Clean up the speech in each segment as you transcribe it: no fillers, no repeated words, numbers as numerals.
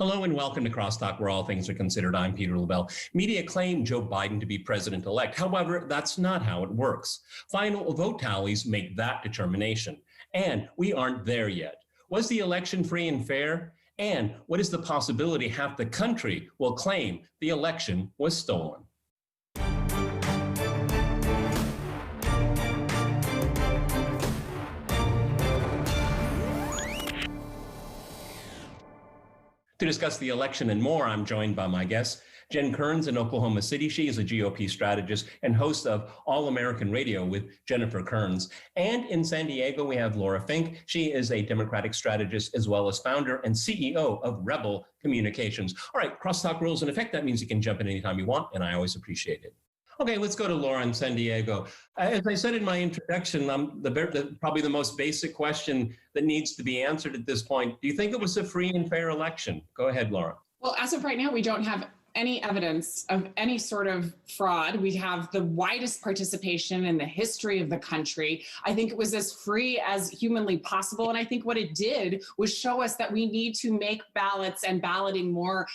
Hello and welcome to CrossTalk, where all things are considered. I'm Peter LaBelle. Media claim Joe Biden to be president-elect. However, that's not how it works. Final vote tallies make that determination. And we aren't there yet. Was the election free and fair? And what is the possibility half the country will claim the election was stolen? To discuss the election and more, I'm joined by my guest, Jen Kearns in Oklahoma City. She is a GOP strategist and host of All American Radio with Jennifer Kearns. And in San Diego, we have Laura Fink. She is a Democratic strategist as well as founder and CEO of Rebel Communications. All right, crosstalk rules in effect. That means you can jump in anytime you want, and I always appreciate it. Okay, let's go to Laura in San Diego. As I said in my introduction, probably the most basic question that needs to be answered at this point. Do you think it was a free and fair election? Go ahead, Laura. Well, as of right now, we don't have any evidence of any sort of fraud. We have the widest participation in the history of the country. I think it was as free as humanly possible. And I think what it did was show us that we need to make ballots and balloting more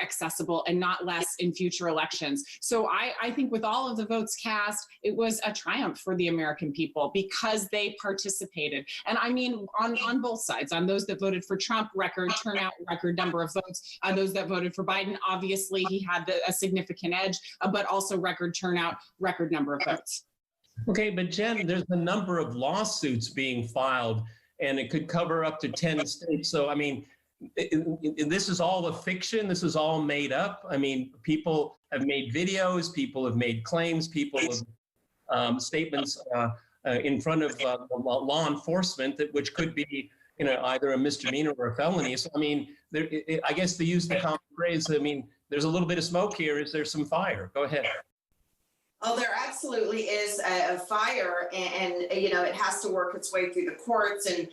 accessible and not less in future elections. So I think with all of the votes cast, it was a triumph for the American people because they participated. And I mean, on both sides, on those that voted for Trump, record turnout, record number of votes, on those that voted for Biden, obviously, he had a significant edge, but also record turnout, record number of votes. Okay, but Jen, there's a number of lawsuits being filed, and it could cover up to 10 states. So, I mean, this is all a fiction. This is all made up. I mean, people have made videos, people have made claims, people have statements in front of law enforcement which could be either a misdemeanor or a felony. So, I mean, I guess to use the common phrase, I mean, there's a little bit of smoke here. Is there some fire? Go ahead. Oh, there absolutely is a fire, and it has to work its way through the courts. And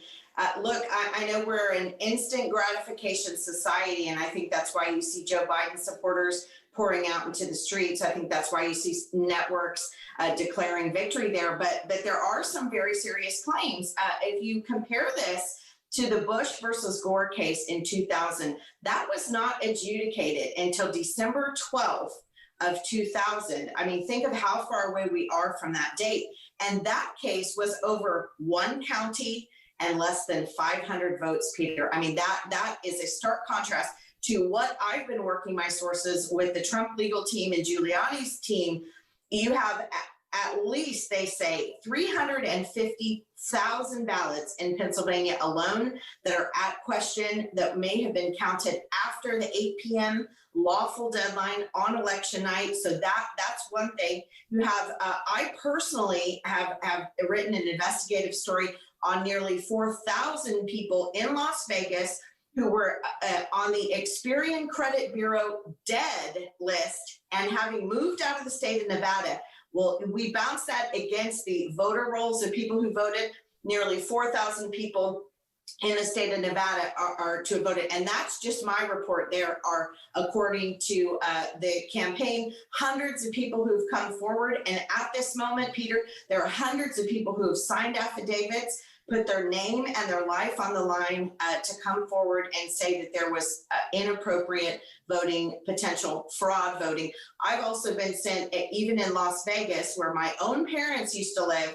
look, I know we're an instant gratification society, and I think that's why you see Joe Biden supporters pouring out into the streets. I think that's why you see networks declaring victory there. But there are some very serious claims. If you compare this to the Bush versus Gore case in 2000, that was not adjudicated until December 12th of 2000. I mean, think of how far away we are from that date. And that case was over one county and less than 500 votes, Peter. I mean, that is a stark contrast to what I've been working my sources with the Trump legal team and Giuliani's team. You have at least, they say, 350,000 ballots in Pennsylvania alone that are at question that may have been counted after the 8 p.m. lawful deadline on election night. So that's one thing. You have, I personally have written an investigative story on nearly 4,000 people in Las Vegas who were on the Experian Credit Bureau dead list and having moved out of the state of Nevada. Well, we bounce that against the voter rolls of people who voted. Nearly 4,000 people in the state of Nevada are to have voted. And that's just my report. There are, according to the campaign, hundreds of people who've come forward. And at this moment, Peter, there are hundreds of people who have signed affidavits, put their name and their life on the line to come forward and say that there was inappropriate voting, potential fraud voting. I've also been sent, even in Las Vegas, where my own parents used to live,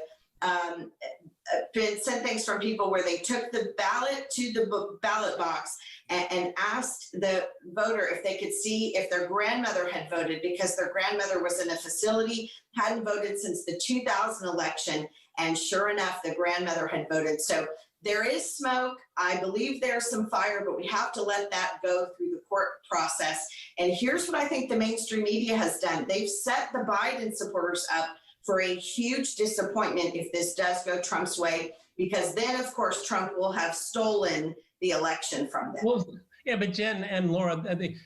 been sent things from people where they took the ballot to the ballot box and asked the voter if they could see if their grandmother had voted, because their grandmother was in a facility, hadn't voted since the 2000 election. And sure enough, the grandmother had voted. So there is smoke. I believe there's some fire, but we have to let that go through the court process. And here's what I think the mainstream media has done. They've set the Biden supporters up for a huge disappointment if this does go Trump's way, because then, of course, Trump will have stolen the election from them. Well, yeah, but Jen and Laura,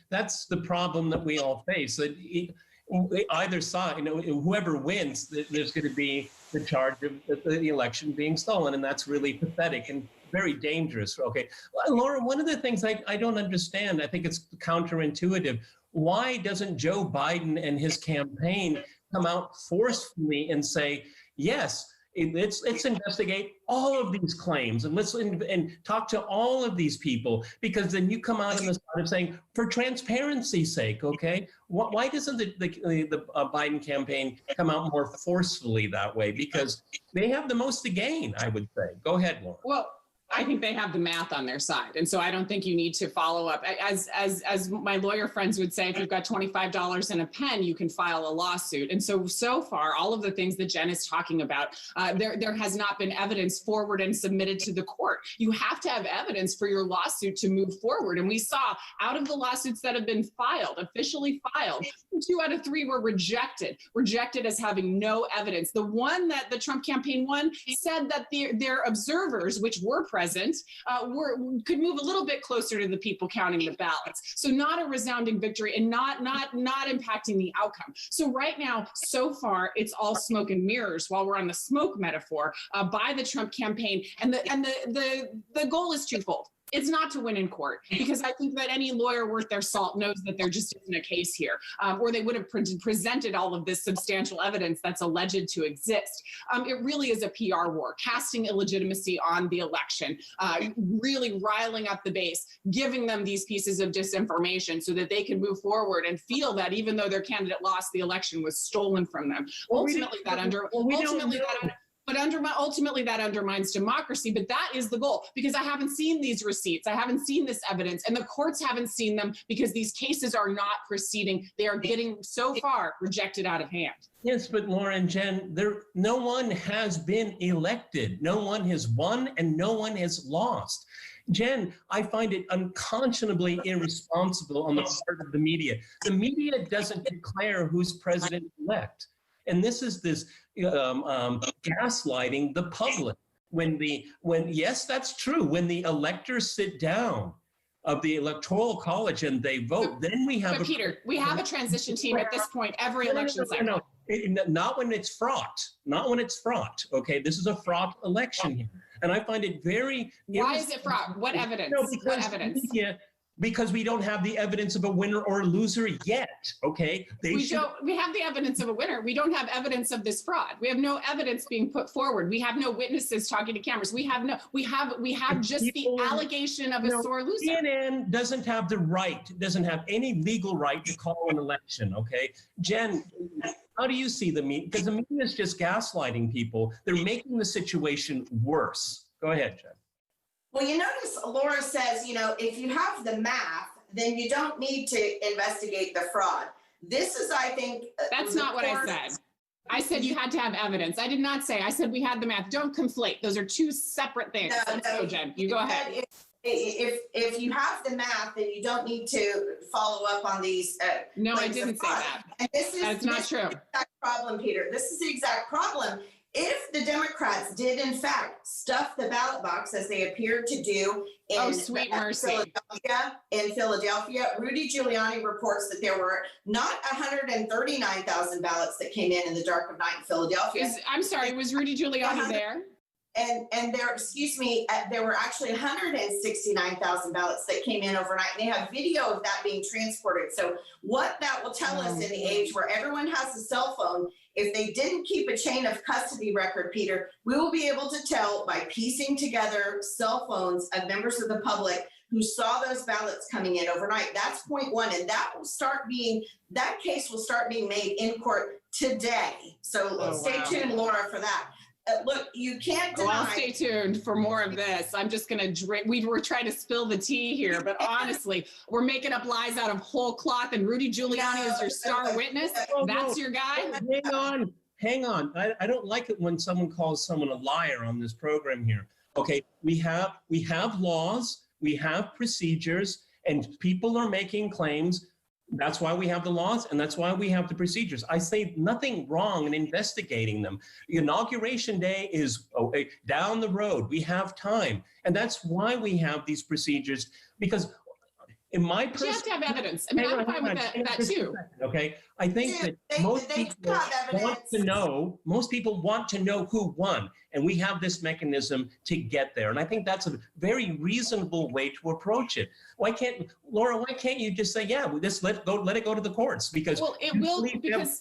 that's the problem that we all face. That either side, whoever wins, there's going to be the charge of the election being stolen, and that's really pathetic and very dangerous. Okay, Laura, one of the things I don't understand, I think it's counterintuitive. Why doesn't Joe Biden and his campaign come out forcefully and say, yes, Let's investigate all of these claims and and talk to all of these people, because then you come out on the side of saying, for transparency's sake, okay, why doesn't the Biden campaign come out more forcefully that way? Because they have the most to gain, I would say. Go ahead, Laura. Well, I think they have the math on their side. And so I don't think you need to follow up. As my lawyer friends would say, if you've got $25 and a pen, you can file a lawsuit. And so far, all of the things that Jen is talking about, there has not been evidence forward and submitted to the court. You have to have evidence for your lawsuit to move forward. And we saw out of the lawsuits that have been filed, officially filed, 2 out of 3 were rejected as having no evidence. The one that the Trump campaign won said that their observers, which were present, could move a little bit closer to the people counting the ballots. So not a resounding victory, and not impacting the outcome. So right now, so far, it's all smoke and mirrors while we're on the smoke metaphor by the Trump campaign. And the goal is twofold. It's not to win in court, because I think that any lawyer worth their salt knows that there just isn't a case here, or they would have presented all of this substantial evidence that's alleged to exist. It really is a PR war, casting illegitimacy on the election, really riling up the base, giving them these pieces of disinformation so that they can move forward and feel that even though their candidate lost, the election was stolen from them. Ultimately, that undermines democracy, but that is the goal, because I haven't seen these receipts. I haven't seen this evidence, and the courts haven't seen them, because these cases are not proceeding. They are getting, so far, rejected out of hand. Yes, but Laura and Jen, no one has been elected. No one has won, and no one has lost. Jen, I find it unconscionably irresponsible on the part of the media. The media doesn't declare who's president-elect. And this is gaslighting the public. Yes, that's true. When the electors sit down of the Electoral College and they vote, then we have. But Peter, we have a transition team at this point every election cycle. Not when it's fraught. Not when it's fraught. Okay, this is a fraught election here, and I find it very. Why is it fraught? What evidence? What evidence? Because we don't have the evidence of a winner or a loser yet, okay? We have the evidence of a winner. We don't have evidence of this fraud. We have no evidence being put forward. We have no witnesses talking to cameras. We have just the allegation of a sore loser. CNN doesn't have the right, doesn't have any legal right to call an election, okay? Jen, how do you see the media? Because the media is just gaslighting people. They're making the situation worse. Go ahead, Jen. Well, you notice Laura says, if you have the math, then you don't need to investigate the fraud. This is, I think... That's not what I said. I said you had to have evidence. I did not say, I said we had the math. Don't conflate. Those are two separate things. No, Jen, you go ahead. If you have the math, then you don't need to follow up on these. No, I didn't say that. And that's not true. The exact problem, Peter. This is the exact problem. If the Democrats did, in fact, stuff the ballot box as they appeared to do in Philadelphia, Rudy Giuliani reports that there were not 139,000 ballots that came in the dark of night in Philadelphia. I'm sorry, was Rudy Giuliani there? And there were actually 169,000 ballots that came in overnight. And they have video of that being transported. So what that will tell us in the age where everyone has a cell phone, if they didn't keep a chain of custody record, Peter, we will be able to tell by piecing together cell phones of members of the public who saw those ballots coming in overnight. That's point one. And that case will start being made in court today. So stay tuned, Laura, for that. Look, you can't deny. Well, stay tuned for more of this. I'm just going to drink. We were trying to spill the tea here, but honestly, we're making up lies out of whole cloth, and Rudy Giuliani is your star witness. That's your guy? Hang on. I don't like it when someone calls someone a liar on this program here. Okay, we have laws, we have procedures, and people are making claims. That's why we have the laws, and that's why we have the procedures. I say nothing wrong in investigating them. Inauguration day is down the road. We have time. And that's why we have these procedures, because in my you have to have evidence. I mean, I'm fine with that too. Okay. I think that most people want to know who won, and we have this mechanism to get there. And I think that's a very reasonable way to approach it. Why can't you just say, yeah, we just let it go to the courts? Because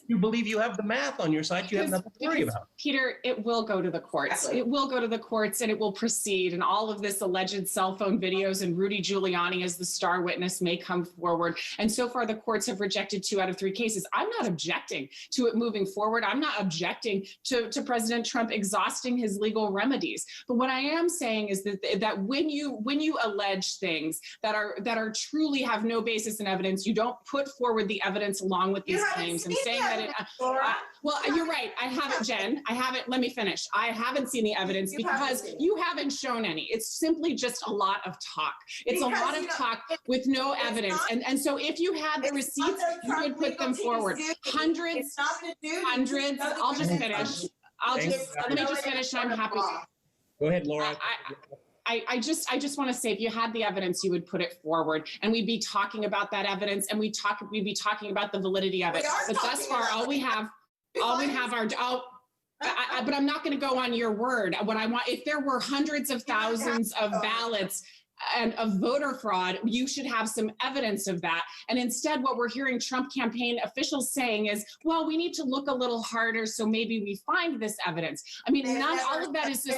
you believe you have the math on your side, you have nothing to worry about. Peter, it will go to the courts. Exactly. It will go to the courts, and it will proceed. And all of this alleged cell phone videos and Rudy Giuliani as the star witness may come forward. And so far, the courts have rejected 2 out of 3 cases. I'm not objecting to it moving forward. I'm not objecting to President Trump exhausting his legal remedies. But what I am saying is that when you allege things that are truly have no basis in evidence, you don't put forward the evidence along with these claims and saying that it. Well, you're right. I haven't, Jen. I haven't. Let me finish. I haven't seen the evidence because you haven't shown any. It's simply just a lot of talk. It's a lot of talk with no evidence. And so if you had the receipts, you would put them forward. Hundreds. I'll just finish. Let me just finish. I'm happy. Go ahead, Laura. I just want to say, if you had the evidence, you would put it forward, and we'd be talking about that evidence, and we'd be talking about the validity of it. But thus far, but I'm not going to go on your word. What I want, if there were hundreds of thousands of ballots and of voter fraud, you should have some evidence of that. And instead, what we're hearing Trump campaign officials saying is, well, we need to look a little harder, so maybe we find this evidence. I mean, not all of that is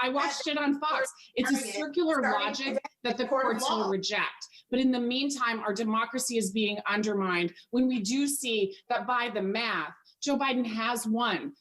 I watched it on Fox. It's a circular logic that the courts will reject. But in the meantime, our democracy is being undermined when we do see that by the math, Joe Biden has won.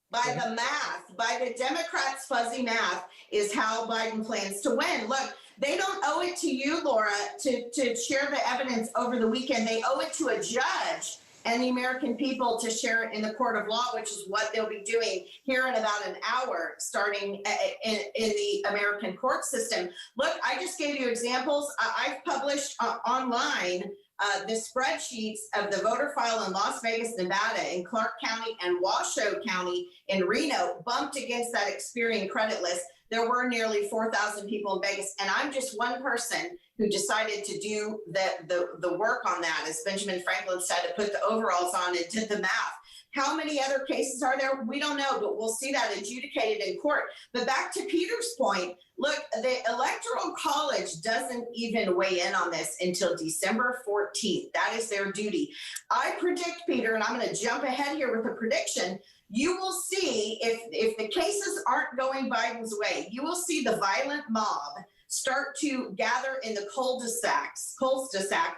By the math, by the Democrats' fuzzy math is how Biden plans to win. Look, they don't owe it to you, Laura, to share the evidence over the weekend. They owe it to a judge and the American people to share it in the court of law, which is what they'll be doing here in about an hour, starting in the American court system. Look, I just gave you examples. I've published online the spreadsheets of the voter file in Las Vegas, Nevada, in Clark County and Washoe County in Reno, bumped against that Experian credit list. There were nearly 4,000 people in Vegas, and I'm just one person who decided to do the work on that, as Benjamin Franklin said, to put the overalls on and did the math. How many other cases are there? We don't know, but we'll see that adjudicated in court. But back to Peter's point, look, the Electoral College doesn't even weigh in on this until December 14th. That is their duty. I predict, Peter, and I'm going to jump ahead here with a prediction, you will see, if the cases aren't going Biden's way, you will see the violent mob start to gather in the cul-de-sac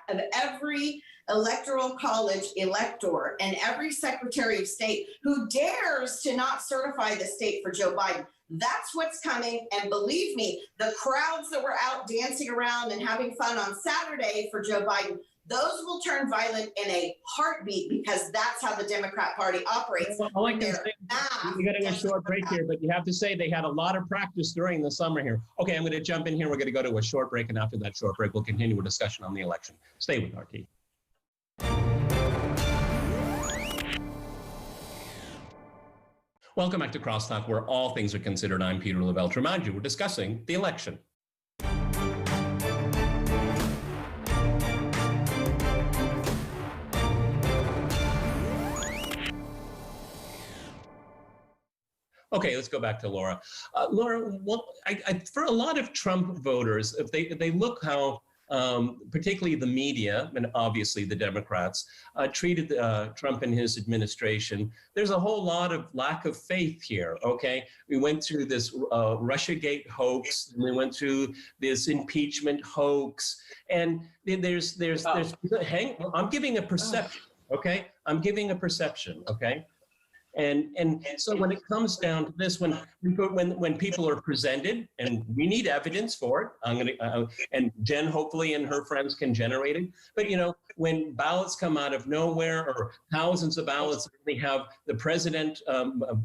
of every Electoral College elector and every Secretary of State who dares to not certify the state for Joe Biden. That's what's coming. And believe me, the crowds that were out dancing around and having fun on Saturday for Joe Biden, those will turn violent in a heartbeat, because that's how the Democrat Party operates. Well, all I can say, we got to go a short break here, but you have to say they had a lot of practice during the summer here. Okay, I'm going to jump in here. We're going to go to a short break, and after that short break, we'll continue a discussion on the election. Stay with RT. Welcome back to CrossTalk, where all things are considered. I'm Peter Lavelle. To remind you, we're discussing the election. Okay, let's go back to Laura. Laura, well, for a lot of Trump voters, if they look how particularly the media, and obviously the Democrats, treated Trump and his administration, there's a whole lot of lack of faith here, okay? We went through this Russiagate hoax, and we went through this impeachment hoax, and I'm giving a perception, okay? I'm giving a perception, okay? And so when it comes down to this, when people are presented, and we need evidence for it, and Jen hopefully and her friends can generate it. But when ballots come out of nowhere, or thousands of ballots only have the president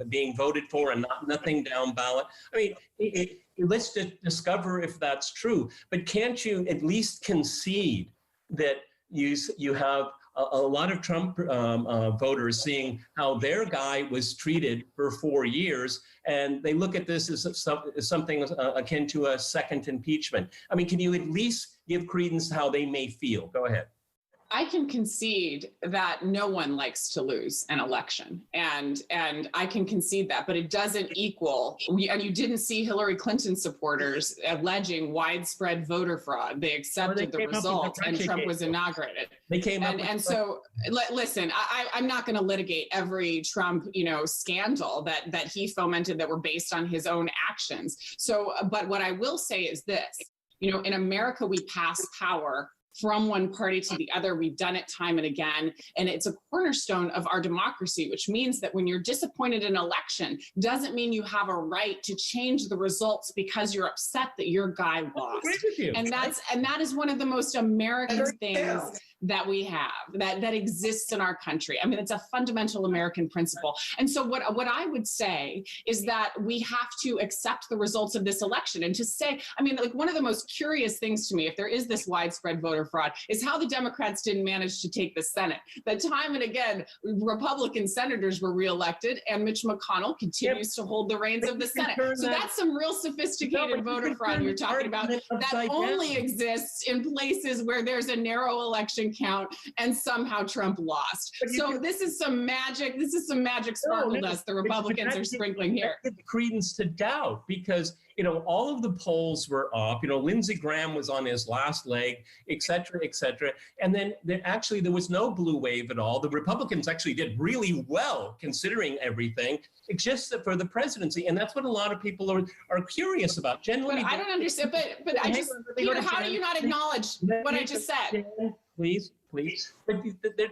being voted for and nothing down ballot, I mean, let's discover if that's true. But can't you at least concede that you have a lot of Trump voters seeing how their guy was treated for 4 years, and they look at this as something akin to a second impeachment? I mean, can you at least give credence to how they may feel? Go ahead. I can concede that no one likes to lose an election, and I can concede that, but it doesn't equal. And you didn't see Hillary Clinton supporters alleging widespread voter fraud. They accepted the result, and Trump was inaugurated. They came up and so listen, I'm not going to litigate every Trump, scandal that he fomented that were based on his own actions. So, but what I will say is this: in America, we pass power from one party to the other. We've done it time and again, and it's a cornerstone of our democracy, which means that when you're disappointed in an election, doesn't mean you have a right to change the results because you're upset that your guy lost. And that is one of the most American things that we have, that exists in our country. I mean, it's a fundamental American principle. And so what I would say is that we have to accept the results of this election, and to say, I mean, like, one of the most curious things to me, if there is this widespread voter fraud, is how the Democrats didn't manage to take the Senate. That time and again, Republican senators were reelected, and Mitch McConnell continues to hold the reins of the Senate. So that's some real sophisticated voter fraud you're talking about, that only exists in places where there's a narrow election count and somehow Trump lost. So this is some magic sparkle dust the Republicans are sprinkling here. Credence to doubt, because all of the polls were off. Lindsey Graham was on his last leg, et cetera, and then there was no blue wave at all. The Republicans actually did really well considering everything, just for the presidency, and that's what a lot of people are curious about. Generally, I don't understand. But I just, Peter, how do you not acknowledge what I just said? Please. But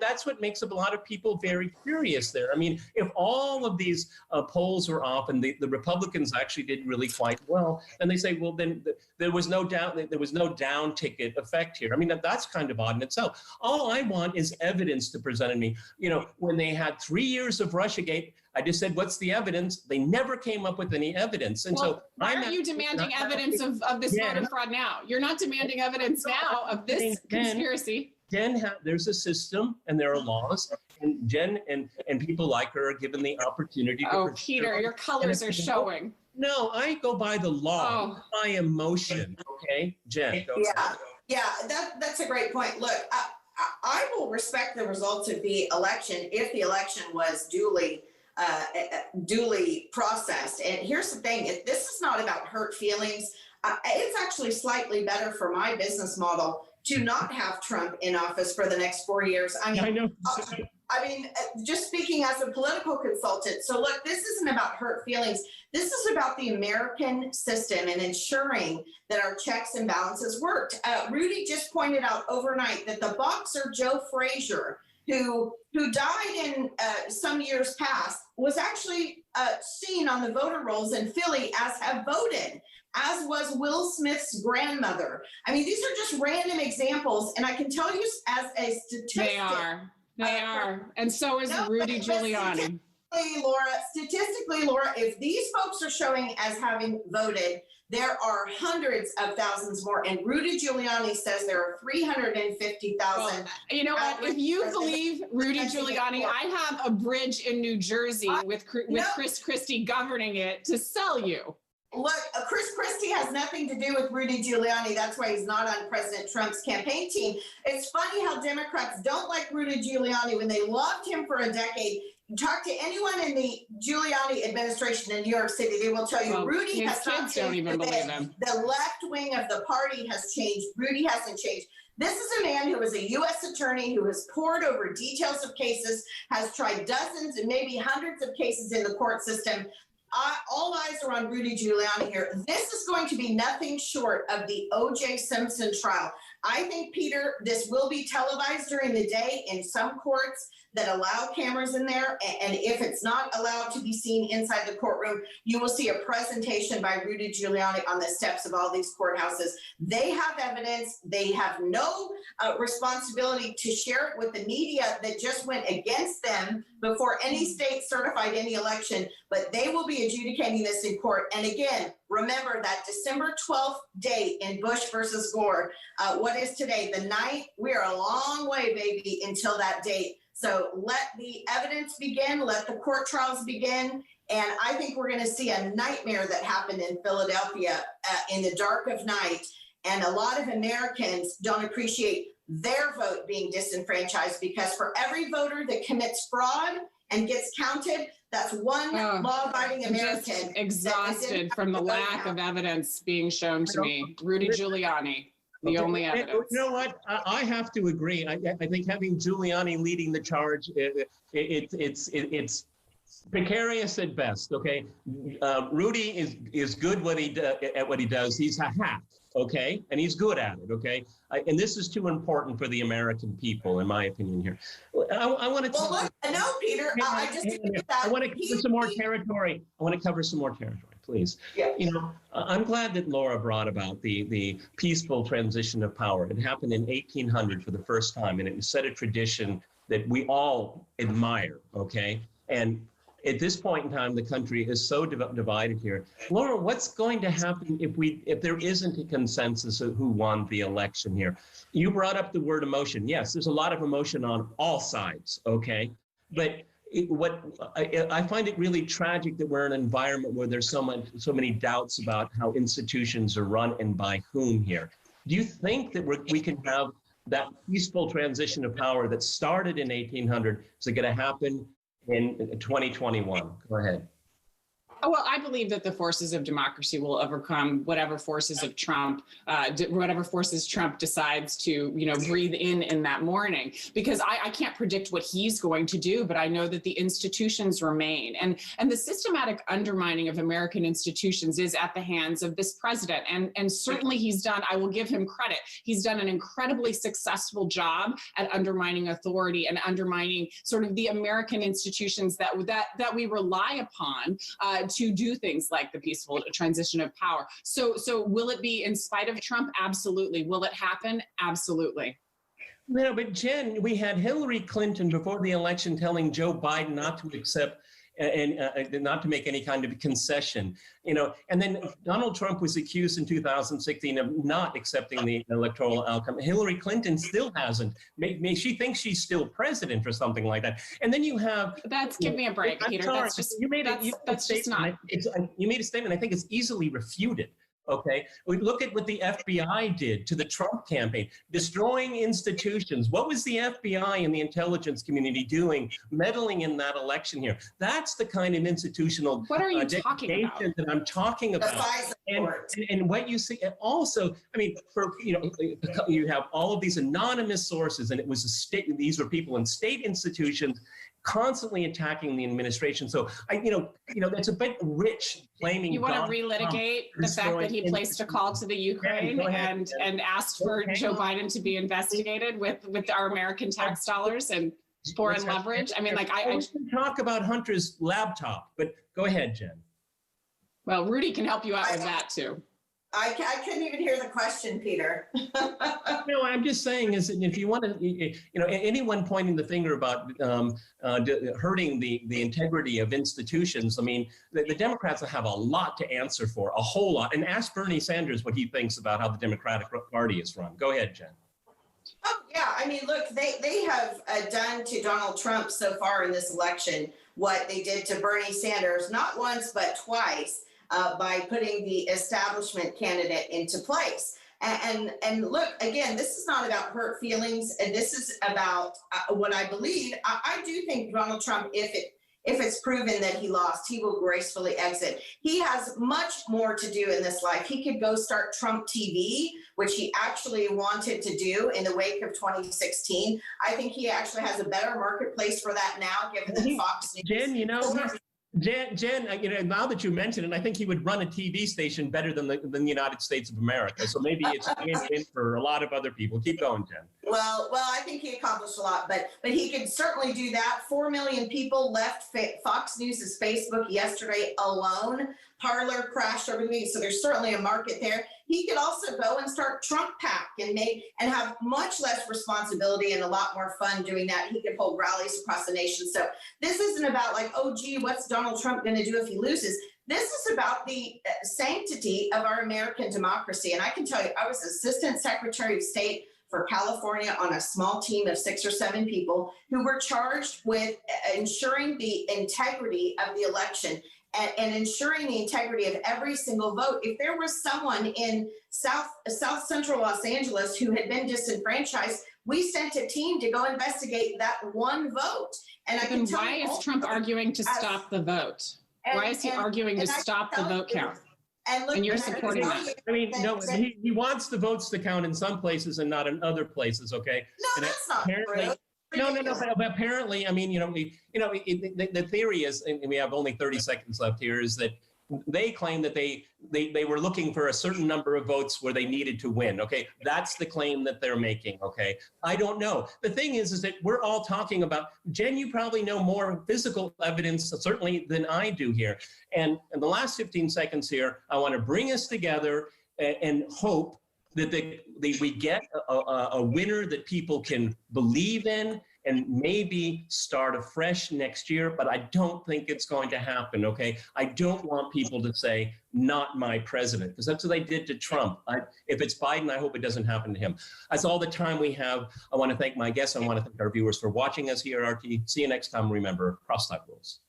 that's what makes a lot of people very curious there. I mean, if all of these polls were off and the Republicans actually did really quite well, and they say, well, then there was no down ticket effect here. I mean, that's kind of odd in itself. All I want is evidence to present to me. When they had 3 years of Russiagate, I just said, what's the evidence? They never came up with any evidence. And so why are you demanding evidence of this voter fraud now? You're not demanding evidence now of this conspiracy. Jen, there's a system and there are laws, and Jen and people like her are given the opportunity to. Oh, Peter, your colors are showing. No, I go by the law, by emotion. Okay, Jen. Yeah, that's a great point. Look, I will respect the results of the election if the election was duly processed. And here's the thing: if this is not about hurt feelings, it's actually slightly better for my business model to not have Trump in office for the next 4 years. I mean, just speaking as a political consultant. So look, this isn't about hurt feelings. This is about the American system and ensuring that our checks and balances worked. Rudy just pointed out overnight that the boxer Joe Frazier, who died in some years past, was actually seen on the voter rolls in Philly as have voted, as was Will Smith's grandmother. I mean, these are just random examples, and I can tell you as a statistic. They are. And so is Rudy Giuliani. Statistically, Laura, if these folks are showing as having voted, there are hundreds of thousands more. And Rudy Giuliani says there are 350,000. Well, you know what? If you believe Rudy Giuliani, I have a bridge in New Jersey with Chris Christie governing it to sell you. Look, Chris Christie has nothing to do with Rudy Giuliani. That's why he's not on President Trump's campaign team. It's funny how Democrats don't like Rudy Giuliani when they loved him for a decade. Talk to anyone in the Giuliani administration in New York City, they will tell you Rudy has not changed. Don't even believe him. The left wing of the party has changed. Rudy hasn't changed. This is a man who is a U.S. attorney who has pored over details of cases, has tried dozens and maybe hundreds of cases in the court system. All eyes are on Rudy Giuliani here. This is going to be nothing short of the O.J. Simpson trial. I think, Peter, this will be televised during the day in some courts that allow cameras in there. And if it's not allowed to be seen inside the courtroom, you will see a presentation by Rudy Giuliani on the steps of all these courthouses. They have evidence. They have no responsibility to share it with the media that just went against them before any state certified any election, but they will be adjudicating this in court. And again, remember that December 12th date in Bush versus Gore. What is today? The 9th? We're a long way, baby, until that date. So let the evidence begin, let the court trials begin. And I think we're going to see a nightmare that happened in Philadelphia in the dark of night. And a lot of Americans don't appreciate their vote being disenfranchised, because for every voter that commits fraud and gets counted, that's one law-abiding American. Just exhausted from the lack of evidence being shown to me. Rudy Giuliani, the only evidence. You know what? I have to agree. I think having Giuliani leading the charge, it's precarious at best. Okay, Rudy is good at what he does. He's a hack. Okay, and he's good at it. Okay, and this is too important for the American people, in my opinion. Here, I want to. Well, look, no, Peter. I just I want to cover some more territory. Please. Yes. You know, I'm glad that Laura brought about the peaceful transition of power. It happened in 1800 for the first time, and it set a tradition that we all admire. Okay, and at this point in time, the country is so divided here. Laura, what's going to happen if there isn't a consensus of who won the election here? You brought up the word emotion. Yes, there's a lot of emotion on all sides, okay? But I find it really tragic that we're in an environment where there's so many doubts about how institutions are run and by whom here. Do you think that we can have that peaceful transition of power that started in 1800? Is it going to happen in 2021? Go ahead. Oh, well, I believe that the forces of democracy will overcome whatever forces of Trump, whatever forces Trump decides to, breathe in that morning. Because I can't predict what he's going to do, but I know that the institutions remain. And the systematic undermining of American institutions is at the hands of this president. And certainly he's done, I will give him credit, he's done an incredibly successful job at undermining authority and undermining sort of the American institutions that we rely upon to do things like the peaceful transition of power. So will it be in spite of Trump? Absolutely. Will it happen? Absolutely. No, but Jen, we had Hillary Clinton before the election telling Joe Biden not to accept and not to make any kind of concession, and then Donald Trump was accused in 2016 of not accepting the electoral outcome. Hillary Clinton still hasn't. She thinks she's still president or something like that. And then you have give me a break, Peter. Sorry, that's just you made that's just not. You made a statement. I think it's easily refuted. Okay, we look at what the FBI did to the Trump campaign, destroying institutions. What was the FBI and the intelligence community doing, meddling in that election here? That's the kind of institutional what are you talking about? That I'm talking about. And what you see also, I mean, you have all of these anonymous sources, and it was a state. These were people in state institutions constantly attacking the administration. So that's a bit rich blaming. You want to relitigate the fact that he placed a call to the Ukraine and asked for Joe Biden to be investigated with our American tax dollars and foreign leverage. I mean, I can talk about Hunter's laptop, but go ahead, Jen. Well, Rudy can help you out with that too. I couldn't even hear the question, Peter. No, I'm just saying is that if you want to, anyone pointing the finger about hurting the integrity of institutions, I mean, the Democrats have a lot to answer for, a whole lot. And ask Bernie Sanders what he thinks about how the Democratic Party is run. Go ahead, Jen. Oh, yeah. I mean, look, they have done to Donald Trump so far in this election what they did to Bernie Sanders, not once, but twice. By putting the establishment candidate into place. And look, again, this is not about hurt feelings, and this is about what I believe. I do think Donald Trump, if it's proven that he lost, he will gracefully exit. He has much more to do in this life. He could go start Trump TV, which he actually wanted to do in the wake of 2016. I think he actually has a better marketplace for that now, given that Fox News. Jen, now that you mention it, I think he would run a TV station better than the United States of America. So maybe it's in for a lot of other people. Keep going, Jen. Well, I think he accomplished a lot, but he could certainly do that. 4 million people left Fox News' Facebook yesterday alone. Parler crashed over the week, so there's certainly a market there. He could also go and start Trump PAC and have much less responsibility and a lot more fun doing that. He could hold rallies across the nation. So this isn't about what's Donald Trump going to do if he loses? This is about the sanctity of our American democracy. And I can tell you, I was Assistant Secretary of State for California on a small team of 6 or 7 people who were charged with ensuring the integrity of the election and ensuring the integrity of every single vote. If there was someone in South Central Los Angeles who had been disenfranchised, We sent a team to go investigate that one vote. And I can tell why is Trump arguing to stop the vote? Why is he arguing to stop the vote count? And look, and you're supporting that. I mean, no, he wants the votes to count in some places and not in other places, okay? No, And that's not true. No, but apparently, I mean, the theory is, and we have only 30 seconds left here, is that they claim that they were looking for a certain number of votes where they needed to win. Okay, that's the claim that they're making. Okay, I don't know. The thing is that we're all talking about, Jen, you probably know more physical evidence certainly than I do here. And in the last 15 seconds here, I want to bring us together and hope that we get a winner that people can believe in and maybe start afresh next year, but I don't think it's going to happen, okay? I don't want people to say, not my president, because that's what they did to Trump. If it's Biden, I hope it doesn't happen to him. That's all the time we have. I want to thank my guests. I want to thank our viewers for watching us here at RT. See you next time. Remember, CrossTalk rules.